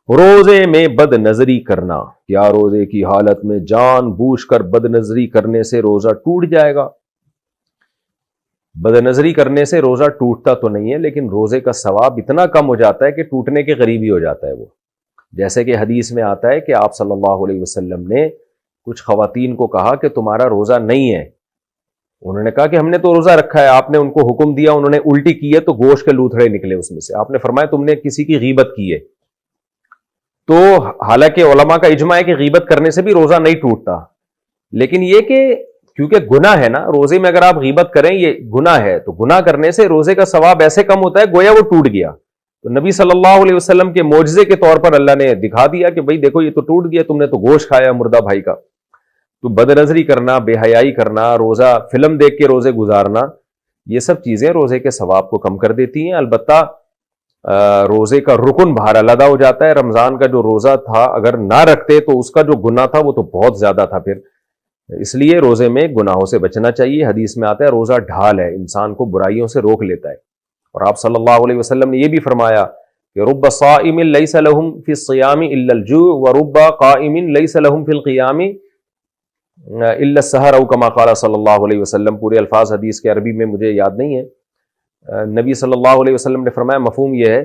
روزے میں بد نظری کرنا، کیا روزے کی حالت میں جان بوجھ کر بد نظری کرنے سے روزہ ٹوٹ جائے گا؟ بد نظری کرنے سے روزہ ٹوٹتا تو نہیں ہے، لیکن روزے کا ثواب اتنا کم ہو جاتا ہے کہ ٹوٹنے کے قریب ہی ہو جاتا ہے وہ. جیسے کہ حدیث میں آتا ہے کہ آپ صلی اللہ علیہ وسلم نے کچھ خواتین کو کہا کہ تمہارا روزہ نہیں ہے. انہوں نے کہا کہ ہم نے تو روزہ رکھا ہے. آپ نے ان کو حکم دیا، انہوں نے الٹی کی ہے تو گوشت کے لوتھڑے نکلے اس میں سے. آپ نے فرمایا تم نے کسی کی غیبت کی ہے. تو حالانکہ علماء کا اجماع ہے کہ غیبت کرنے سے بھی روزہ نہیں ٹوٹتا، لیکن یہ کہ کیونکہ گناہ ہے نا، روزے میں اگر آپ غیبت کریں یہ گناہ ہے، تو گناہ کرنے سے روزے کا ثواب ایسے کم ہوتا ہے گویا وہ ٹوٹ گیا. تو نبی صلی اللہ علیہ وسلم کے معجزے کے طور پر اللہ نے دکھا دیا کہ بھئی دیکھو یہ تو ٹوٹ گیا، تم نے تو گوشت کھایا مردہ بھائی کا. تو بد نظری کرنا، بے حیائی کرنا، روزہ فلم دیکھ کے روزے گزارنا، یہ سب چیزیں روزے کے ثواب کو کم کر دیتی ہیں. البتہ روزے کا رکن بہرحال ادا ہو جاتا ہے. رمضان کا جو روزہ تھا اگر نہ رکھتے تو اس کا جو گناہ تھا وہ تو بہت زیادہ تھا. پھر اس لیے روزے میں گناہوں سے بچنا چاہیے. حدیث میں آتا ہے روزہ ڈھال ہے، انسان کو برائیوں سے روک لیتا ہے. اور آپ صلی اللہ علیہ وسلم نے یہ بھی فرمایا کہ رب صائم لیس لہم فی الصیام الا الجوع ورب قائم لیس لہم فی القیام الا السحر او کما قال صلی اللہ علیہ وسلم. پورے الفاظ حدیث کے عربی میں مجھے یاد نہیں ہے. نبی صلی اللہ علیہ وسلم نے فرمایا مفہوم یہ ہے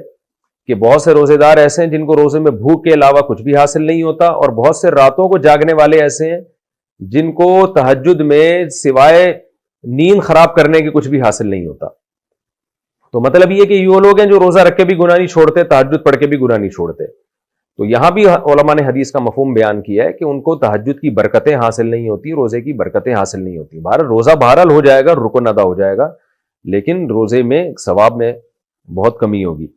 کہ بہت سے روزے دار ایسے ہیں جن کو روزے میں بھوک کے علاوہ کچھ بھی حاصل نہیں ہوتا، اور بہت سے راتوں کو جاگنے والے ایسے ہیں جن کو تہجد میں سوائے نیند خراب کرنے کے کچھ بھی حاصل نہیں ہوتا. تو مطلب یہ کہ یہ لوگ ہیں جو روزہ رکھ کے بھی گناہ نہیں چھوڑتے، تہجد پڑھ کے بھی گناہ نہیں چھوڑتے. تو یہاں بھی علماء نے حدیث کا مفہوم بیان کیا ہے کہ ان کو تہجد کی برکتیں حاصل نہیں ہوتی، روزے کی برکتیں حاصل نہیں ہوتی. روزہ بہرحال ہو جائے گا، رکن ادا ہو جائے گا، لیکن روزے میں ثواب میں بہت کمی ہوگی.